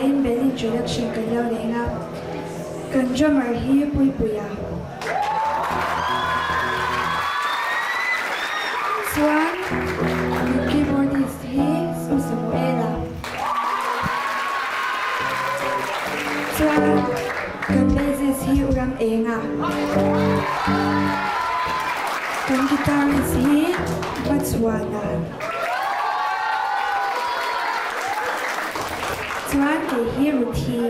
in bel introduction kan lo le nga kan drummer hi pui puya chuan keyboardist hi Samuela chuan kan bassist hi uram enga kan guitarist hi Botswana chuan ke hi Ruthi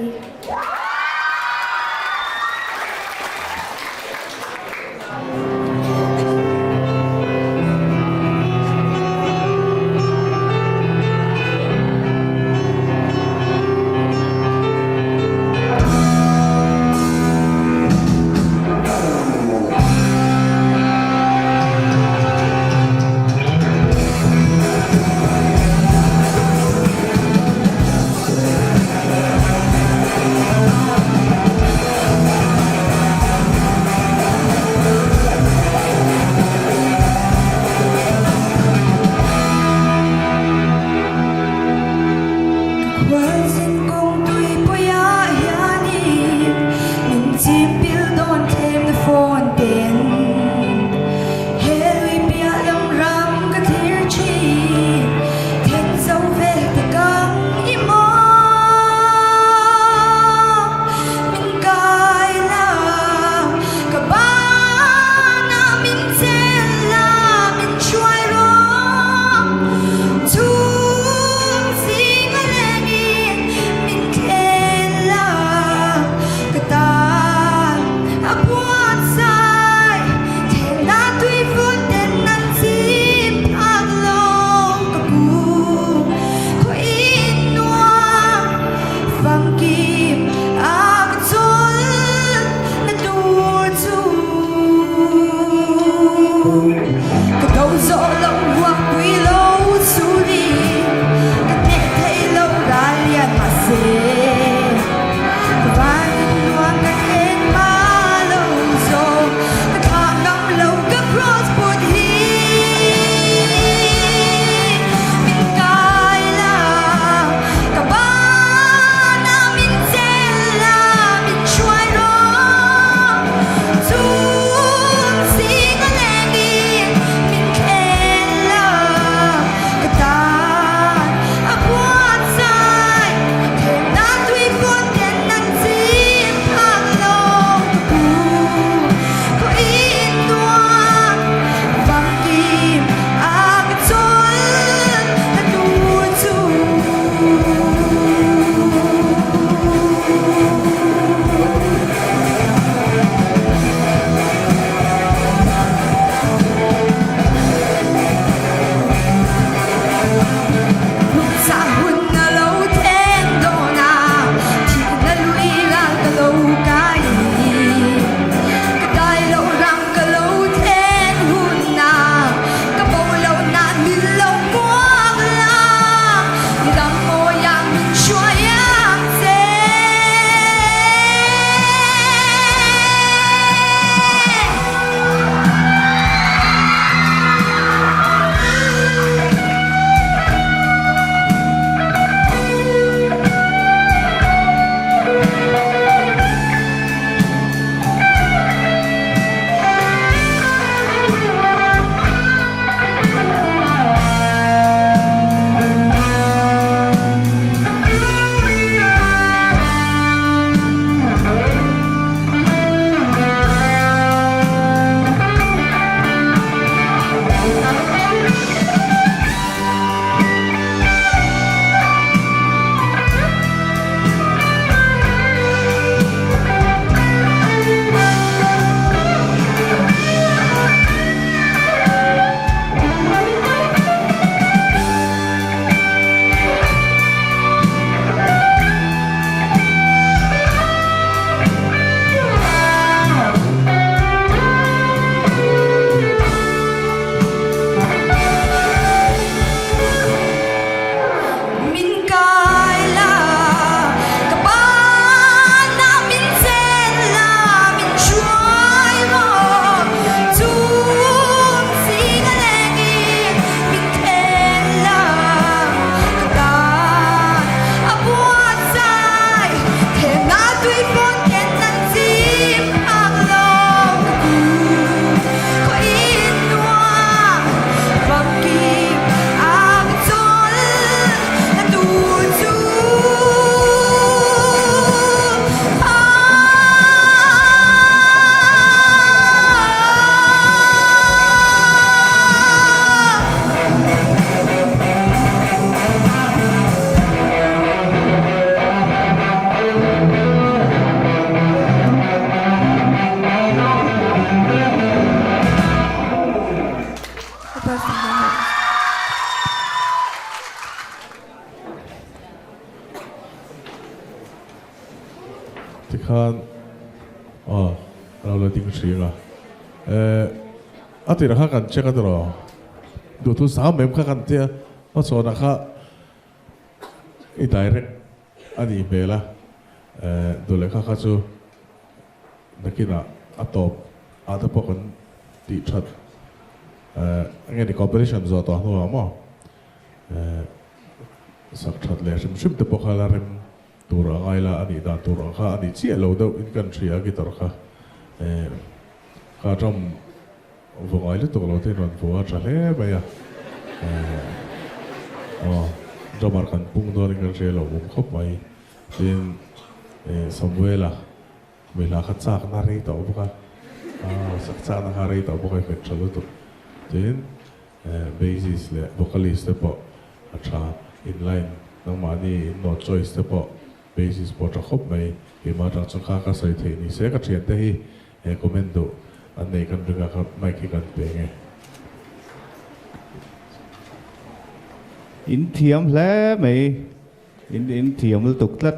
ที่ข้านเราเลยดิ้งสีละอาทิตย์ละข้ากันเช็คกันตลอดดูทุกสาวเมมข้ากันเที่ยว่าโซนข้าอีไดเรกอันนี้เบล่ะดูเลยข้าจูนักกินอัตบอาตพวกคนติดชัดงั้นในคอร์ปอเรชั่นจะต่อหัวมั้งสักชัดเลยชิมแต่พวกเขาละเริ่มตัวเราไงละอันนี้ด่านตัวเราข้าอันนี้เชี่ยเราเดาอินกันเชียกิตร์ข้าข้าจำฟังไอ้เรื่องตัวเราที่นอนฟังจะเล่ไปอ่ะจำมาร์กันปุ่งตัวนี้กันเชียเราบุ้มเข้าไปเป็นสมเวล่ะเวลาขัดซากนารีต่อพวกเขาสักซากนารีต่อพวกเขาเป็นชลุตุเป็นเบสิสเลยบุคลิกสเตปอัชาอินไลน์น้องมานี่โน้ตจอยสเตปเบสิสพอจะครบไหมที่มาจากสุขาก็ใส่เทนี่เสกเชียนได้คอมเมนต์ดูอันนี้กันดึงครับไม่คิดกันเป็นไงอินเทียมแล้วไหมอินเทียมมันตุกลัด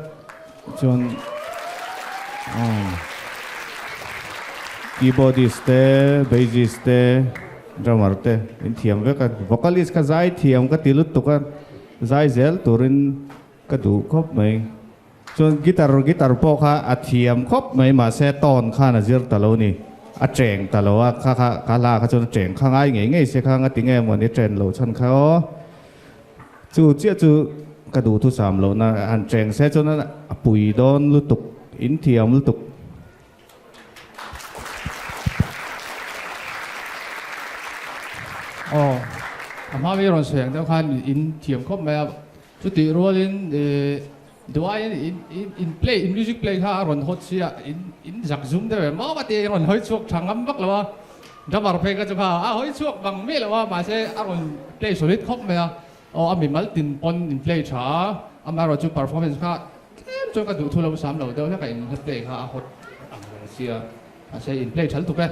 จนคีย์บอร์ดิสต์เบสิสต์ดรัมเมอร์อินเทียมเวกันวอคาลิสต์ก็ใจเทียมก็ติลุตุกันใจเซลตัวรินก็ดูครบไหมจนกีตาร์พอค่ะอัดเทียมครบไหมมาเซตอนข้าน่ะเจอตลอดนี่อัดเจงตลอดว่าข้าลาข้าจนเจงข้าง่ายไงเสียข้างก็ติงไงวันนี้เจนโลชันเขาจู่เจ้าจู่กระดูทุสามโลนะอันเจงเซจนนั้นปุ๋ยโดนลุตุกอินเทียมลุตุกอามาวิโรนเสียงเท่ากันอินเทียมครบไหมจุดที่รู้ลินดูว่าอินเพลย์อินมิวสิกเพลย์ข้าร่อนฮอตเสียอินจักซุ่มได้ไหมมาว่าที่ร่อนเฮ้ยช่วงช่างอันบักแล้วว่าจะมาเพลย์ก็จะข้าเฮ้ยช่วงบางไม่แล้วว่ามาเสียร่อนเพลย์สุดฤทธิ์ครบไหมอามีมัลตินปอนอินเพลย์ช้าอามาเราจุด performance ข้าจนกระดูทุเราสามเราเดียวถ้าเกิดอินเพลย์ข้าฮอตเสียมาเสียอินเพลย์ฉันถูกไหม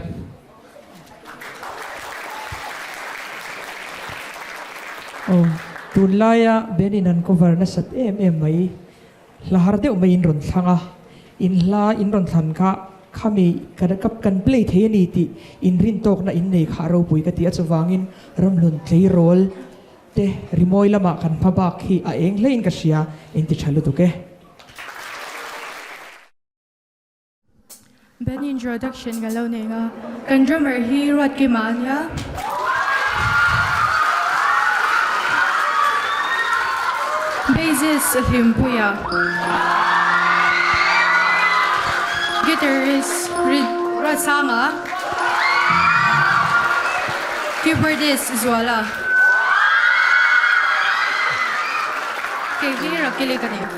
ตุลายะเบนินัน cover นะสัตเอ็มไหมลาฮาร์เดอไม่อินรอนทังอินลาอินรอนทันค่ะข้ามีกันกับกันเพลย์เทียนีติอินรินโตกนะอินในขาเราปุยกติอัศวางินรำลุนเพลย์โรลเดริโมยละมากันพบักฮีเองเลยอินกัสยาอินติชัลลุตุเกเป็น introduction กันแล้วเนี่ยกันดรัมเมอร์ฮีรอดกิมานยาbassist Himpuya, guitarist Rasanga, keyboardist Zwala. Okay, kira kili ka niya.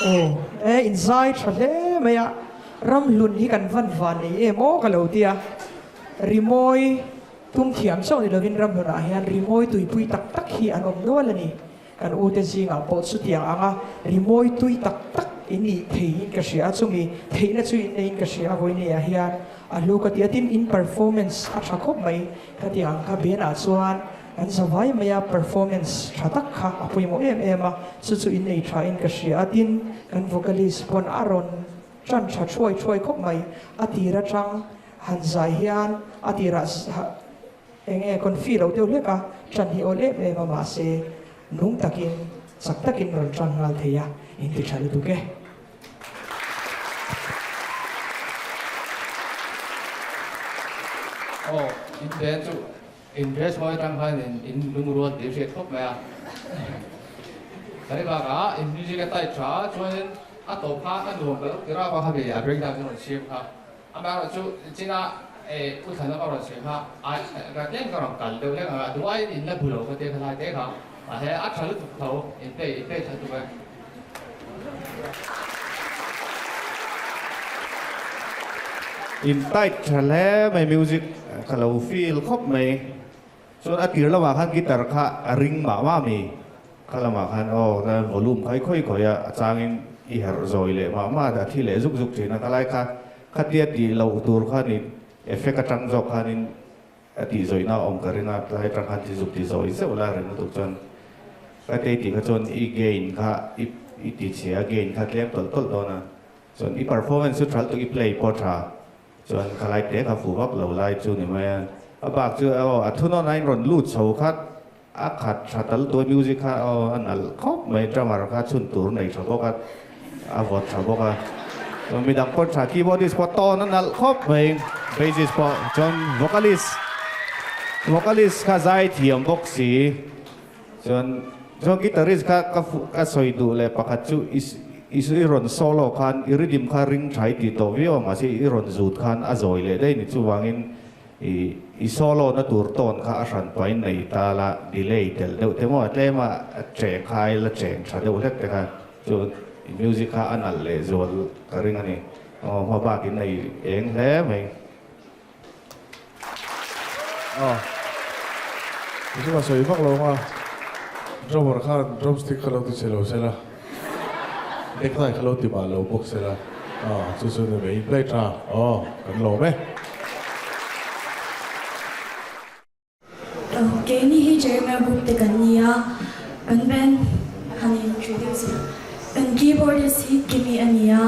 inside thale maya ram lun hi kan van van ni emo kalo tia rimoi tum thiam so ni lovin ram hona hian rimoi tui pui tak tak hi anom nual ani kan u te zinga pot su tiang anga rimoi tui tak tak ini thei ka sia chumi thei na chu in ka sia voi ni a hian a lu ka tiatin in performance a thakop mai ka tiang ka ben a chuan an zawai maya performance thatak kha apui mo em a chu in nei tha in ka sia tin kan vocalist pon aron chan tha choi khop mai atira tang han zai hian atira enge kon fi lo teu leka chan hi ole me ma se nung takin sak takin ron tang ngal theya in ti chalu tu ke invest moi tang khan in lung ruột để sẽ khóc mẹ cái bà cả in music cái tay trả cho nên à tổ pha à đồ cái ra bà hay à break down cho nó xem ha à bà chú chỉ là u thành nó bảo xem ha cái tiếng cái rong cẩn đâu đấy à đuôi in là bù lô cái tiếng cái đấy ha à hay à trả lúc thầu in play thật tụi bay in tight thale mai music kalau feel khop mai so atir lawa khan guitar kha ring ma mi khala ma khan da volume khoi ya changin I her zoi le ma da thi le zuk thina kalai kha khatia ti lo tur khan in effect atang jok khan in ati zoi na om karina tai tang khan ti zuk ti zoi se wala ren tu chon ka te ti ka chon I gain kha I ti che again kha tlem tol dona chon I performance thral to I play portra chon kalai te kha fu bak lo lai chu ni ma abak chu thu no nai ron lut chho khat a khat thatal to music kha anal khop mai drama kha chun tur nei tho ka a vot tho ka so mi dang portra keyboardist po to anal khop mai bassist po chon vocalist kha zai thiam bok si chon guitarist ka soi du le pakhat chu isu iron solo khan iridim kha ring thai ti to vio ma si iron zut khan azoi le dei ni chu wangin I solo na tur ton kha asan pain nei ta la delay tel deu te mo atlema che khai la cheng tha deu lek te kha chu music kha anal le zol ka ring ani ma ba kin nei eng le mai Itu mah soi bak lo mah drummer khan drumstick kalau tu selo sela nek tai kalau ti ba lo bok sela su ne me play tra kan lo me cái này hi Jeremia book te kan nia kan ben hani introduce kan keyboardist hi kimi ania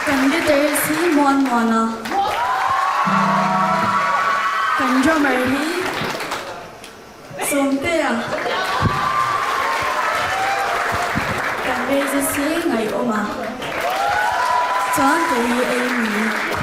kan guitarist hi Moana kan drummer hi Somtea kan bassist hi Ngai Oma chuan te hi Amy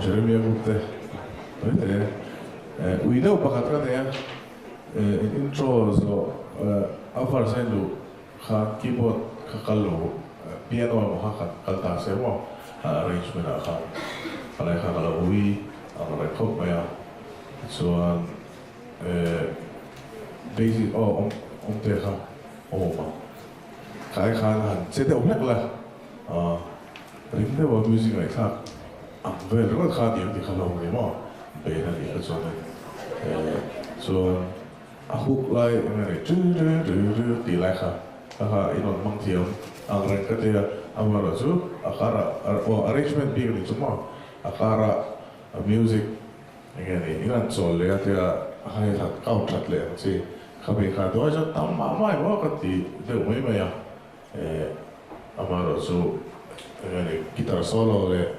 Jeremia gupte. We know bakat ka niya. Intro so afar sa lu khan keyboard kakalo piano mo hakan kalta sa mo arrangement ka. Kalay ka kalawi ang record maya. So basic te ka ma. Kaya kan sete umek la. Rimde wa music like that. Ang very good ka di kalaw mo. Bena di ka so aku lai ngare di lai ka inon mang tiam ang ren ka dia amara su akara arrangement bi ni cuma akara music ngare inan sol le atia hai that kau that le si khabe ka do ja tam ma mai wa ka ti de mai mai ya amara su ngare guitar solo le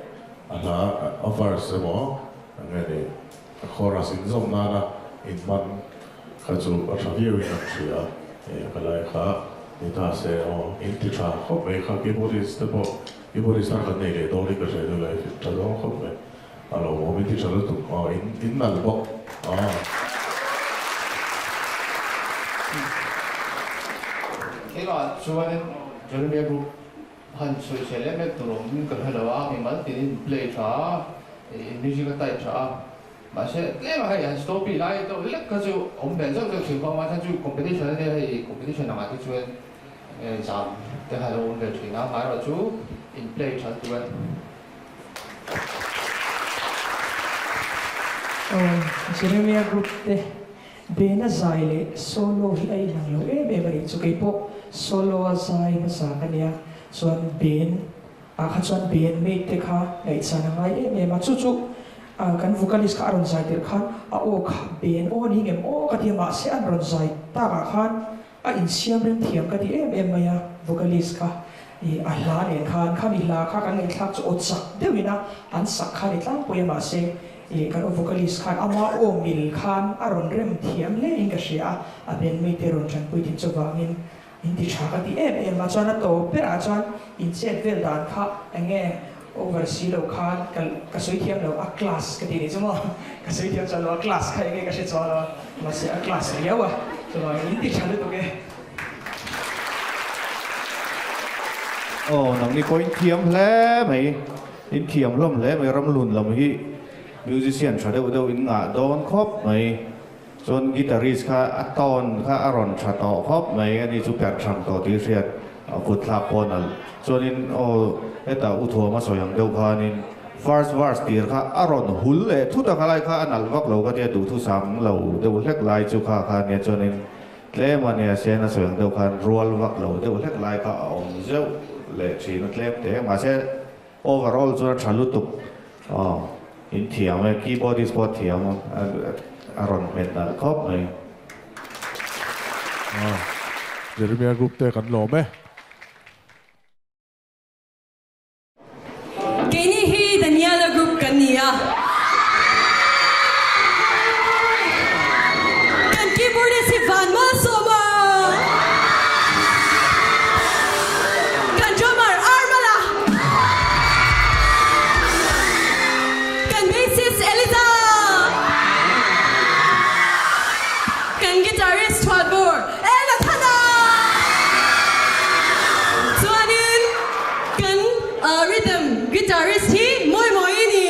ala offer se mo ngare chorus in zom nana in man kazu atraview in tria kalai kha ita se in titra khop me kha keyboardist bo keyboardist na kan nei do li ka se do lai ta do khop me alo mo mi ti chalo tu in nal bo Kailan chuan Jeremia group han chui chele me turom kan halawa mi mal tin play tha in music tai tha mà sẽ lẽ mà hay stop lại tôi lắc cái chỗ ông bên trong cái情况嘛，他就 competition 呢係 competition 啊嘛，就做站，但係我哋全啱買落咗 in play 出咗。Jeremia group te bena zaile solo hi ai nang lo bari chu kai po solo a zai na sa kania chuan ben a kha chuan ben me te kha nei chana ngai ma chu chu kan vocalist ka aron zai ter khan a o kha ben o ni ngem o ka ti ma se an ron zai ta ka khan a in siam rem thiam ka ti maya vocalist ka a hla ne khan kha mi hla kha kan ngai thak chu o chak dewina an sak kha ni tlang po ma se kan vocalist khan ama o mil khan aron rem thiam le in ka sia a ben me te ron chan puitin chawangin in ti thaka ti ma chana to pera chan in chet vel dan kha ange oversee lo khan ka soi thiam lo a class ka ti ni chuma ka soi thiam cha lo a class kha nge ka se cha lo ma se a class ya wa so in ti chale to ke nang ni ko in thiam hle mai in thiam lom hle mai ram lun lam hi musician chade udo in nga don khop mai chon guitarist kha aton kha aron chato khop mai ani chu per thang to ti riat put la ponal chonin eta utho ma soyang deu khan in first verse tir kha aron hul le thu ta khalai kha anal wak lo ka dia du thu sam lo deu lek lai chu kha kha ne chonin tle ma ne se na soyang deu khan roll wak lo deu lek lai kha om zeu le chi na tlem te ma se overall chu thalu tu in thiam keyboard spot thiam aron metal khop mai Jeremia group te kan lo me Kini hi Daniela group kania. Kan keyboard si Van Masoma. Kan drummer Armala. Kan bassist Elisa. Kan guitarist Twadbor. Elathana. Suanin kan rhythm guitarist hi Moy Moy ni.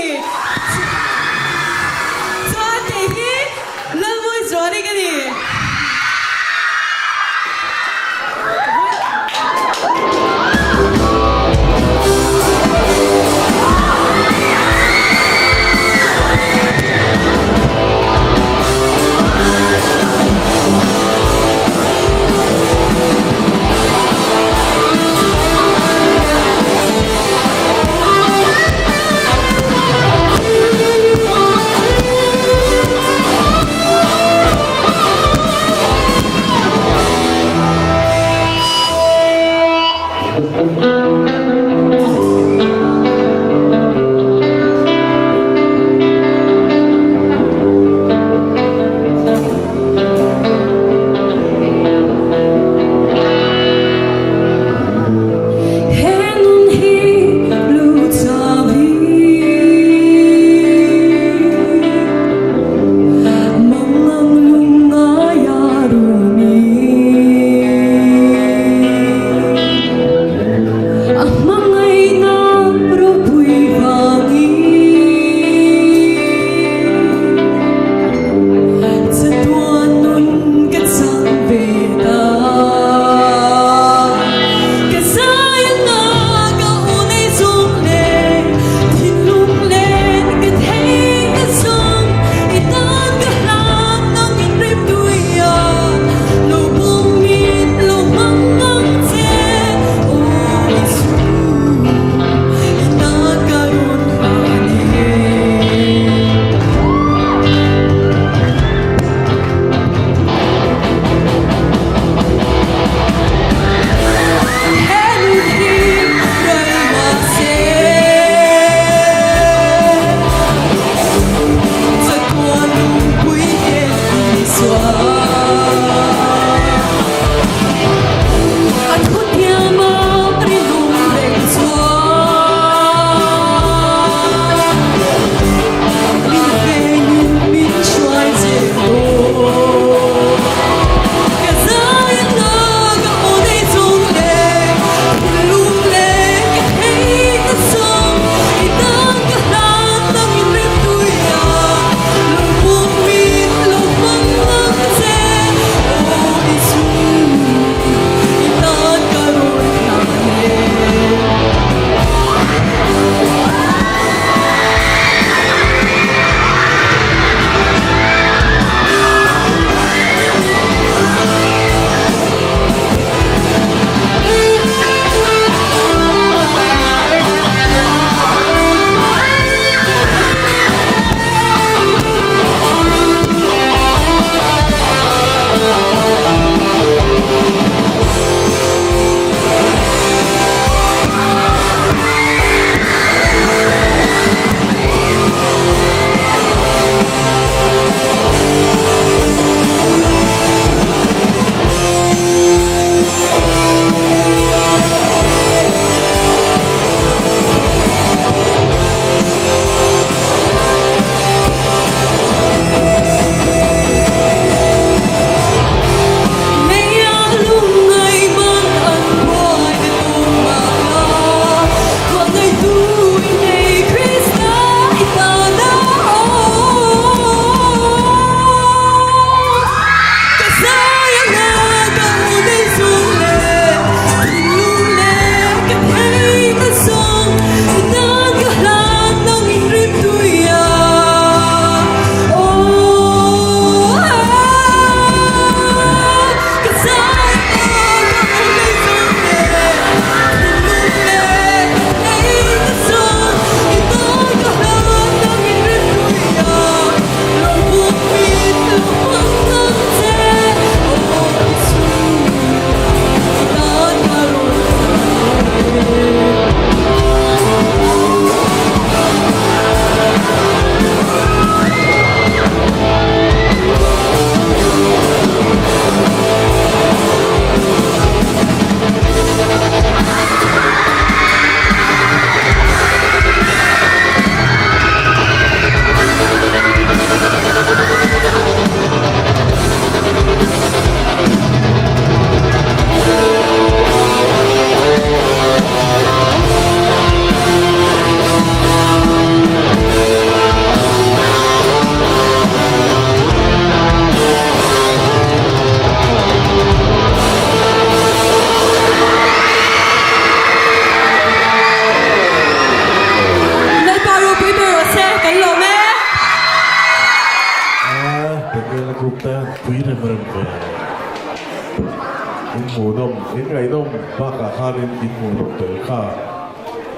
นมอินไงนมบ้ากาข้านินอินหูนมเตลข้า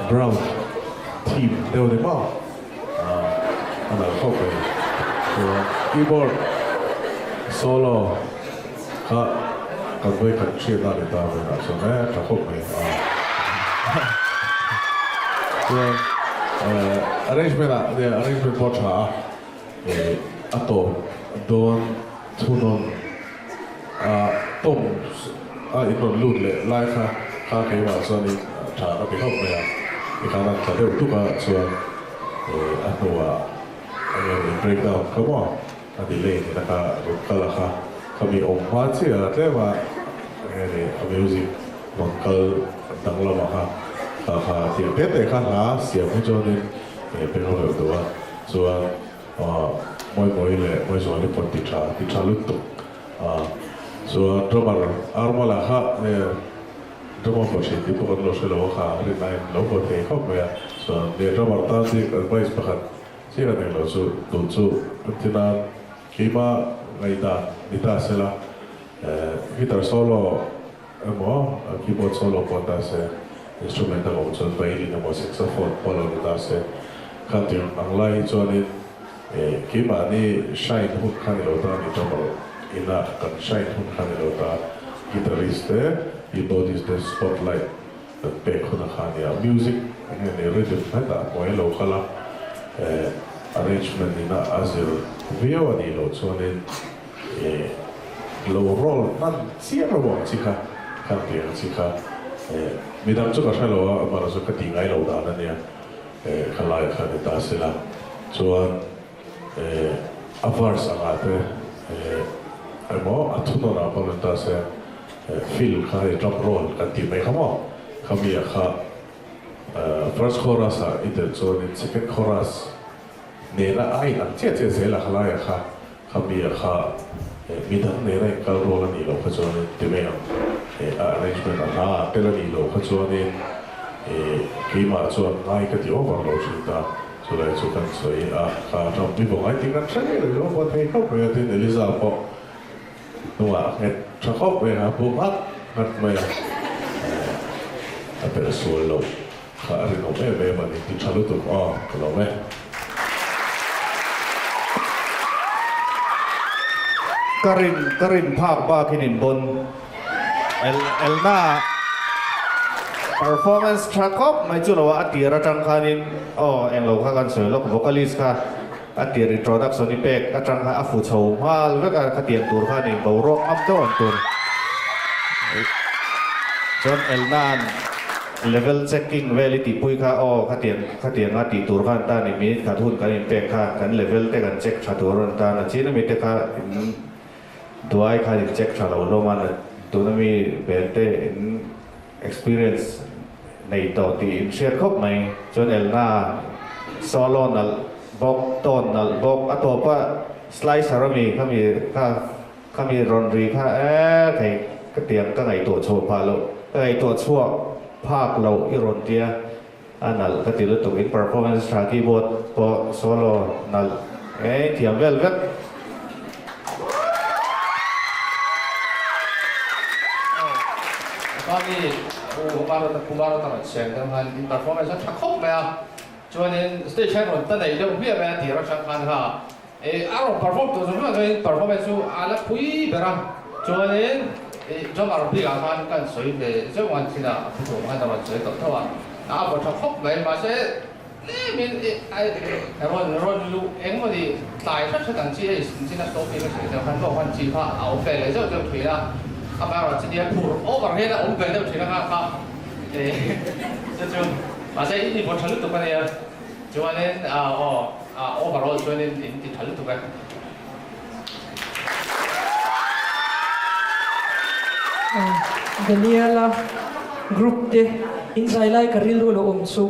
บราวน์ทีมเดียวได้บ้างอันนั้นเข้าไปตัวคีย์บอร์ดโซโล่ข้ากันไว้กันเชียร์ได้ในตาเลยนะส่วนแม่จะเข้าไปตัวarrangement อะเนี่ย arrangement พอช้าอัตโตโดนทุนนต้มอีกคนลุ่นเลยไล่ข้าเกี่ยวกับส่วนนี้ชาก็ไปเข้าไปอ่ะอีกครั้งนั้นจะเรียกทุกคนส่วนอันตัวอะไร breakdown เขาบอกอันดีเลยนะครับก็ราคาเขามีองค์พระที่เรียกว่าอะไรmusic มันก็ดังแล้วมั้งค่ะที่เพชรแต่ข้าหาเสียงผู้ชมนี่เป็นคนเดียวตัวส่วนมวยเลยมวยส่วนที่คนติดชาลุกตุกส่วนดราม่าอารมณ์ละค่ะเนี่ยดราม่าผู้ชิดที่พวกเราเชื่อว่าค่ะเรื่องนั้นเราก็เทเข้าไปส่วนเนี่ยดราม่าตั้งที่กันไปสปักที่กันเองเราสู้ตุนสู้ที่นั่นคีมาไงด่านิตาเสละกีตาร์โซโล่คีย์บอร์ดโซโล่คนตั้งเสinstrumental ของส่วนไปที่นำมาเซ็กซ์โฟนพอเราได้เสร็จขัดถึงอังไลส่วนนี้คีย์มานี่ใช้หุ่นขันเราตานี่จมูกอิน่ากันใช้หุ่นขันเราตากีตาริสต์คีย์บอร์ดิสต์สปอตไลท์เป็กหุ่นขันเนี่ยมิวสิกเนี่ยเรื่องนั้นแต่พอให้เราขลังarrangement นี่นะอาศัยวิวอันนี้เราส่วนนี้เราโรลนั่นเสียระบบสิค่ะขัดเตียงสิค่ะมีดำจุกใช่หรอว่ามาเราสุขติง่ายเราได้นั่นเนี่ยขลายขันตาเสละส่วนอวาร์สอะไรไอ้หมออัตุนนพอมันตาเสฟิลข้าจับโรลกันที่ไม่ขโมยขมีอะข้าfirst chorus อินเตอร์ส่วน second chorus เนี่ยละไอ้อันเจ๊เสละขลายอะข้าขมีอะข้ามีทั้งเนี่ยละการโรลนี่เราก็ส่วนที่ไม่arrangement นะเทเลนีโลก็ส่วนนี้คีมาส่วนไอ้ก็ที่โอเวอร์โหลดสุดท้ายส่วนอะไรส่วนกันส่วนข้าจำไม่บอกไอ้ที่กันใช่เลยว่าที่เขาไปที่เอลิซาบอกนู่นอ่ะเห็นชอบไปหาพวกนัดไม่เป็นส่วนโลข้าเรียนไม่มันที่ชาลุตุกก็เราไม่กรินภาพบ้าขินินบนเอลนา performance track up ไม่จุดว่าอัตติระจังคานินเอ็งเราข้ากันสวยแล้วก็ vocalist ค่ะอัตติ introduction นี่เป็กอัตจังค่ะอัฟฟูโชว์ว่าแล้วก็ขัดเตียนตัวข้านี่เบาโรคอัพต้นตัวจนเอลนา level checking เวลิติปุยค่ะขัดเตียนอัตติตัวข้าตานี่มีขัดทุนกันนี่เป็กค่ะกัน level แต่กัน check ชัดตัวรันตานะชีนมีแต่ค่ะตัวไอ้ค่ะ check ชัดเราโรมันตัวนั้นมีเบลเต้ experience ในต่อตีเชียร์ครบไหมจนเอลนาโซโล่นั่นบอกต้นนั่นบอกตัวป้าสไลซ์สารมีเขามีรอนรีค่ะไอ้ก็เตรียมก็ไงตัวโชว์พาเราไอ้ตัวชั่วภาคเราอีรอนเตียอันนั้นก็ติดตัวอิน performance ทางคีย์บอร์ดพอโซโล่นั่นเทียมเวลก็ก็มีผู้บาร์ตลอดเสียงทั้งนั้นอินเตอร์ฟอร์แมนซ์ชักครบไหมจวนนี้สเตจแชร์ตั้งแต่เดี๋ยวพี่แม่ที่เราชักกันค่ะอารมณ์ perform ตัวสมมติว่า performance อะไรคุยเบรมจวนนี้จอมอารมณ์พี่กันสวยเลยจนวันที่น่ะผู้ชมให้ตลอดสวยต่อเท่าว่าพอชักครบไหมมาเสร็จนี่มีรอนลูเอ็งพอดีตายชักตั้งที่ที่นั่นโต๊ะพี่ก็เสียพันก็พันจีผ้าเอาไปเลยจะถุยละข้าพเจ้าจะเดียร์พูดโอ้บางทีนะผมเป็นเจ้าถิ่นนะครับจะจูมาใช้ที่บนชั้นตุกเนี่ยจวนนี้โอ้บารอจวนนี้ที่ชั้นตุกกันDaniela group de Isaia karilu lo omsu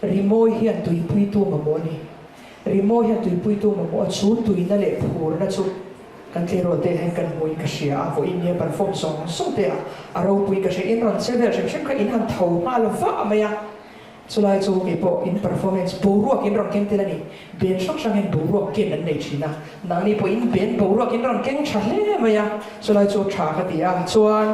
rimoy hian tui pui tu mamoni rimoy hian tui pui tu mamo chu tui na le phur na chu kan tlero te hen kan moi ka sia vo in ye perform song te aro pui ka in ron sever shem ka in han thau ma lo va maya chulai chu ke po in performance boruak in ron ken telani ben shok shang hen boruak ken an nei china nang ni po in ben boruak in ron ken chale maya chulai chu tha ka tia chuan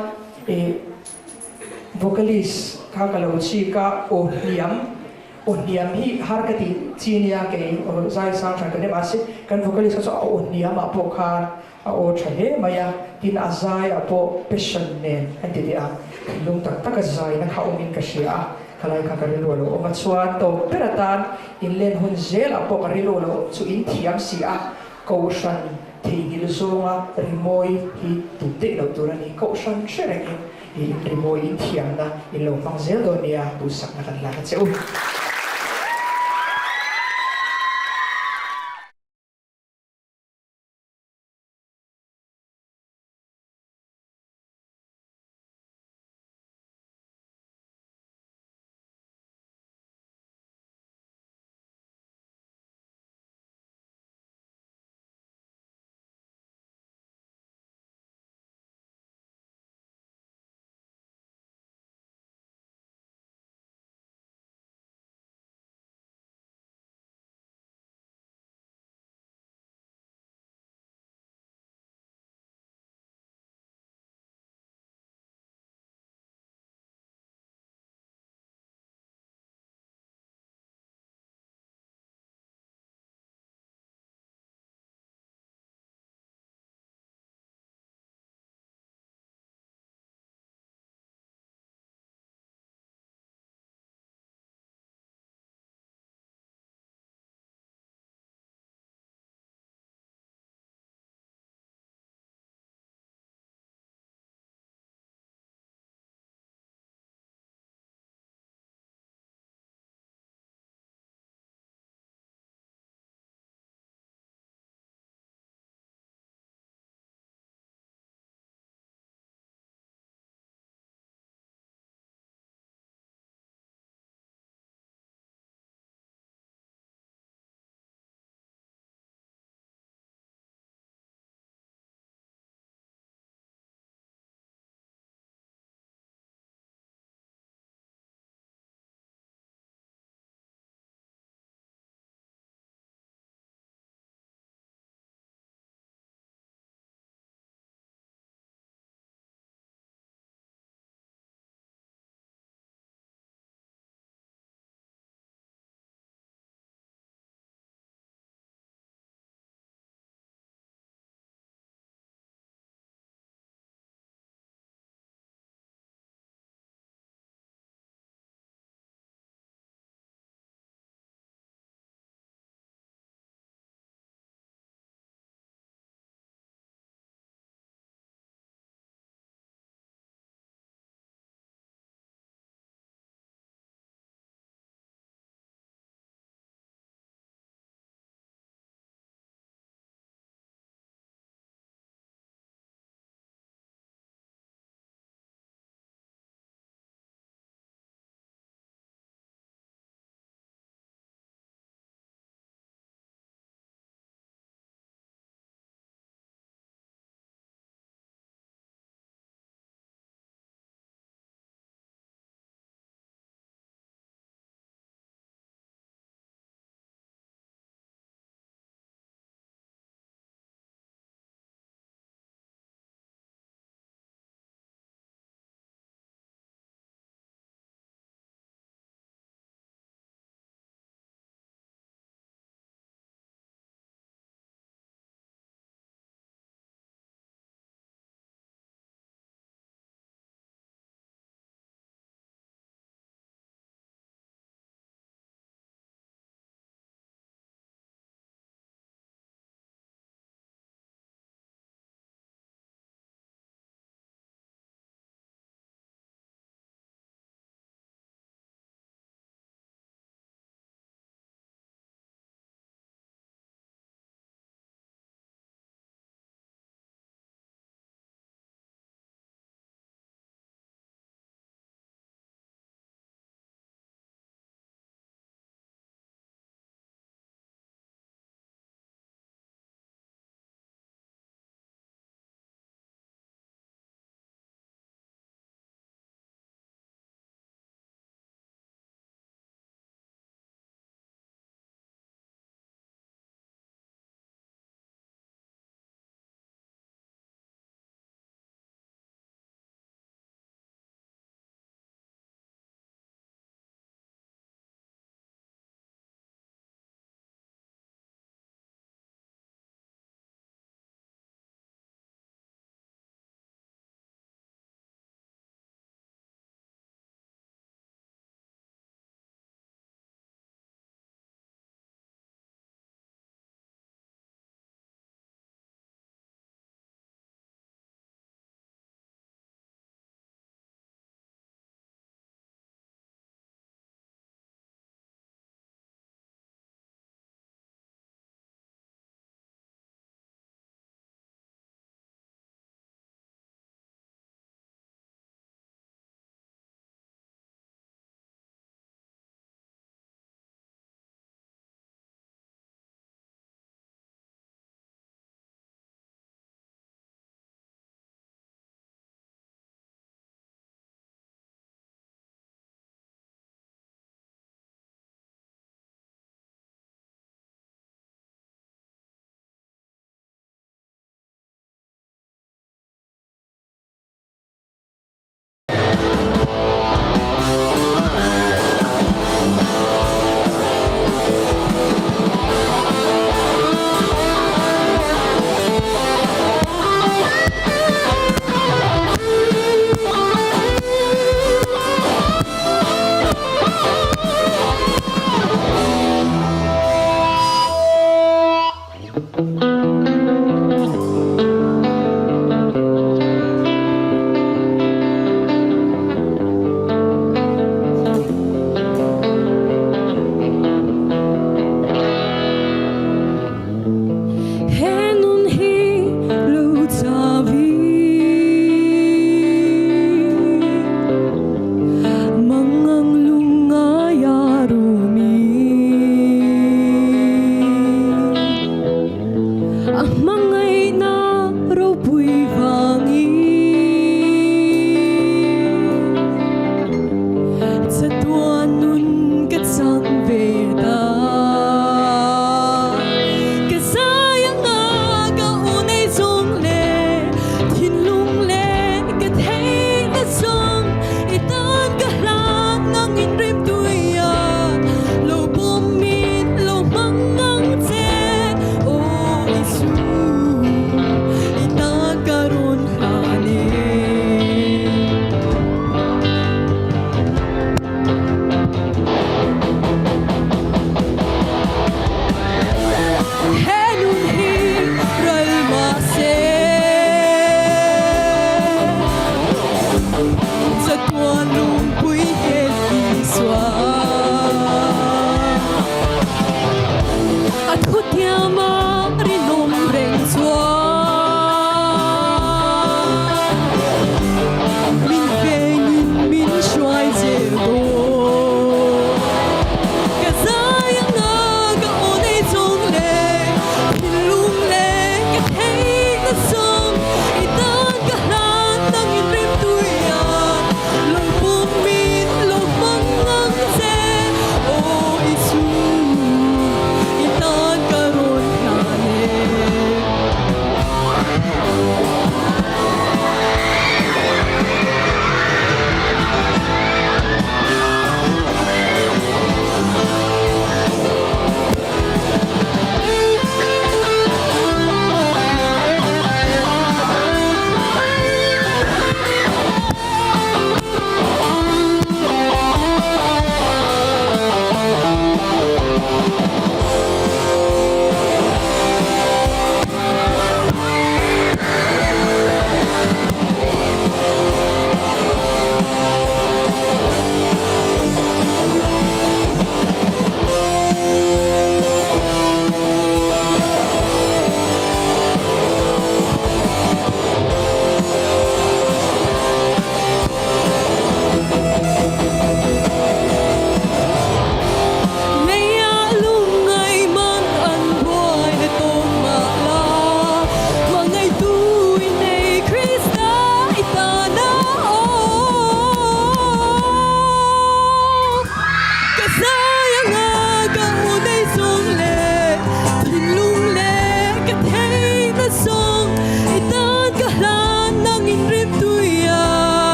vocalist kha kalau chi ka o niam hi har ka ti chinia ke o zai sang sang kan ma se kan vocalist ka so o niam a po kha o thale maya tin azai a po passion nen an ti a lung tak tak zai na kha umin ka sia khalai kha ka ri lo o ma chuan to peratan in len hun zel a po ka ri lo chu in thiam si a Kohhran thì nghĩ zonga rimoi hi tute lo turani Kohhran shereng hi rimoi in thiam na in lo mang zel do nia bu sak na kan la ka cheu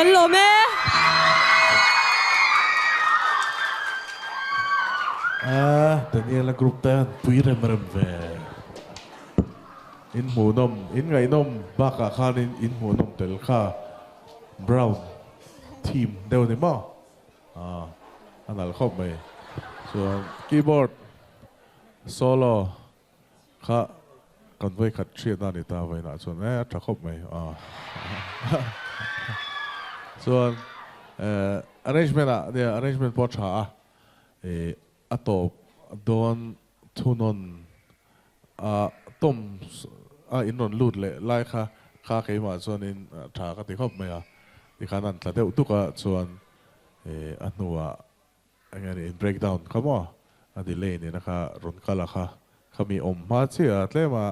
kan lo me Daniela group tan pui rem ve in mu nom in ngai nom baka khan in mu nom tel kha brown team deu ni mo anal khop mai so keyboard solo kha kan voi khat thriat na ni ta vai na chon tha khop mai so arrangement arrangement po tha atop don thunon tom inon lut le lai kha ke ma chuan in tha ka ti khop mai ti khanan tla deuh tuka chuan anuwa angani breakdown khamo delay ni na kha ron kala kha mi om ma chia tlema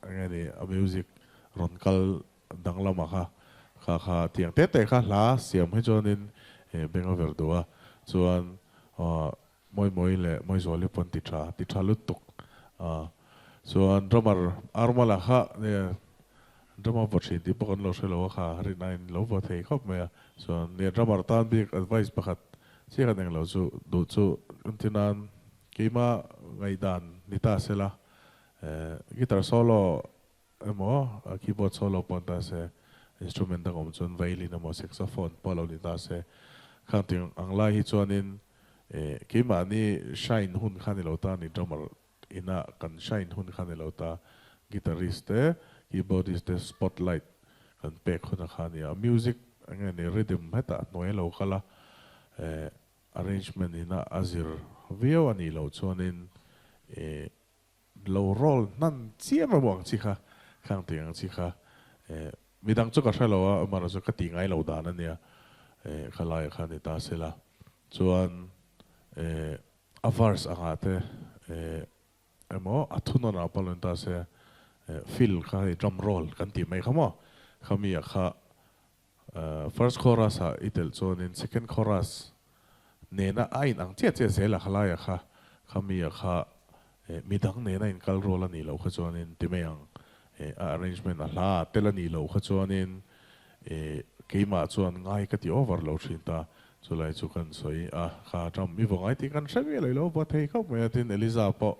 angani music ron kal danglama kha tiang te kha la siam he chuan in bengover duwa chuan moi le moi zoli pon ti tha lutuk chuan drummer armala kha ne drummer pochi ti pokon lo shelo kha ri nine lo bo thei khop me chuan ne drummer tan big advice pakhat si ka deng lo chu du chu untinan keima ngai dan nita sela guitar solo emo keyboard solo pon ta se instrument da gom chun violin emo saxophone polo nita se khanting angla hi chuan in keima ni shine hun khani lo ta ni drummer ina kan shine hun khani lo ta guitarist keyboardist spotlight kan pek khuna khani music angani rhythm heta noi lo khala arrangement ina azir view ani lo chuanin low roll nan chiama mong chi kha khang tiang chi kha midang chu ka thalo amara chu ka ti ngai lo dan ania khalai khani ta sela chuan avars angate emo athuno na palon ta se feel kha drum roll kan ti mai khamo khami kha first chorus itel chon in second chorus nena ain ang che sela khalaya kha khami kha midang nena in kal roll ani lo kha chon in ti meang arrangement a la telani lo kha chon in keima chuan ngai ka ti overload thin ta chulai chu kan soi kha drum mi vongai ti kan sawi lo bo thei khop me tin eliza po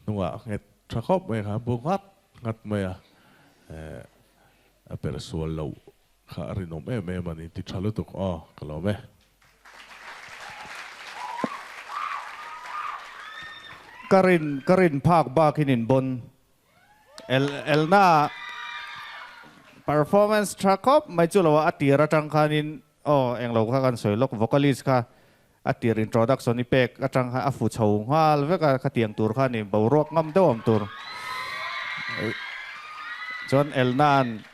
nuwa nget tha khop me kha bu ngat me a persual lo kha rinom me mani ti thalo tuk kalo me karin phak ba kinin bon elna performance track up mai chu lo atira tang khanin eng lo kha kan soi lok vocalist kha atir introduction ni pek atang kha afu chho hal ve ka tiang tur kha ni bo rok ngam dom tur John elnan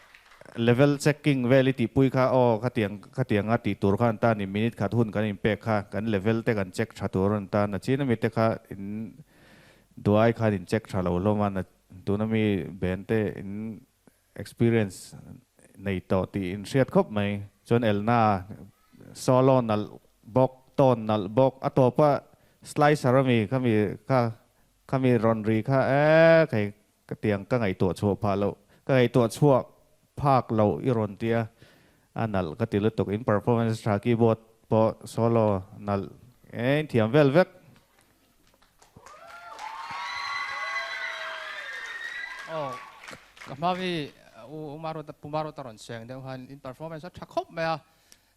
level checking validity pui kha ka tiang ati tur khan ta ni minute kha thun kan pek kha kan level te kan check tha tur ta na china mi te kha in duai kha in check tha lo man tu na mi bente in experience nei to ti in riat khop mai John elna solo nal bok ton nal bok atopa slice arami kami ronri kha kai ka tiang ka ngai to chho pha lo ka ngai to chho phak lo I ron tia anal ka tilu tok in performance tra keyboard po solo nal thiam vel vek kamawi umaro taron seng deu han in performance tra khop me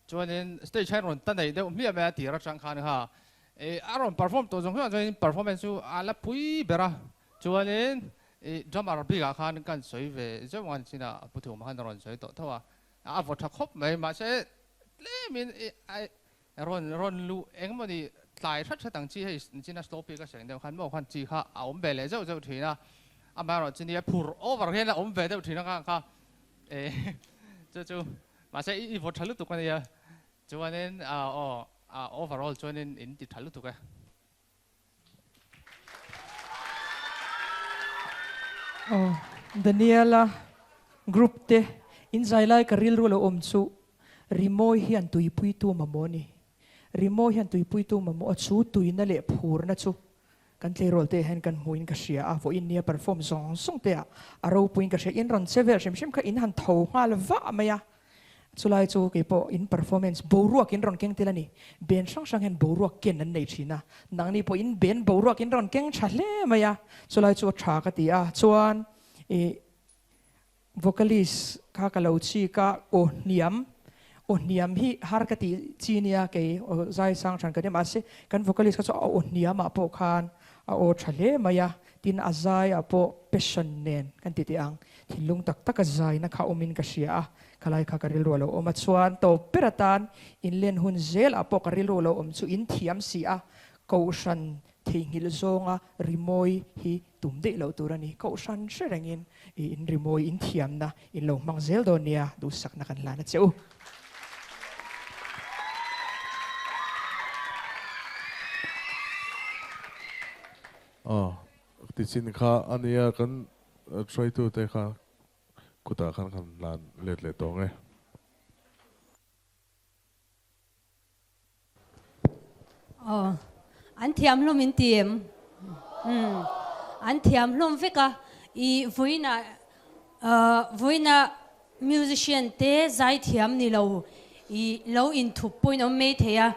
chuanin stage hai ron tan nei deu mi me ti ra chang khan ha aron perform to jong chuanin performance chu ala pui bera chuanin drummer biga khan kan soi ve jongwan china puthum han ron soi to thawa avo tha khop mai ma se le min ron lu engmani tlai that tang chi hei china stop ka seng deu khan mo khan chi kha aom be le zo thina amaro chini phur over hen om ve deu thina ka chu ma se I vo thalu tu kan ya chuanin overall chuanin in ti thalu tu ka Daniela group te in zailai ka ril rulo chu rimoi hian tui pui tu mamoni rimoi hian tui pui tu mamo chu tui na le phur na chu kan tle rol te hen kan muin ka sia vo in nia perform song te aro puin ka sia in ron sever shim ka in han tho ngal va maya chu lai chu ke po in performance boruak in ron keng tilani ben sang hen boruak ken an nei thina nang ni po in ben boruak in ron keng thle maya chu lai chu tha ka ti a chuan vocalist ka ka lo chi ka o niam hi har ka ti chi nia ke zai sang chan ka dem ase kan vocalist ka chu o niam a po khan a o thle maya tin azai a po passion nen kan ti ti ang thilung tak tak a zai na kha umin ka sia kalai kha karil ro lo om chuan to peratan in len hun zel a po karil ro lo om chu in thiam si a Kohhran thingil zonga rimoi hi tumde lo turani Kohhran sherengin in rimoi in thiam na in lo mang zel do nia du sak na kan la na cheu Tichin kha ania kan try to te kha kuta kan lan let tong e an thiam hlom in tiem an thiam hlom veka I voina musician te zai thiam ni lo I lo in thu point om me thea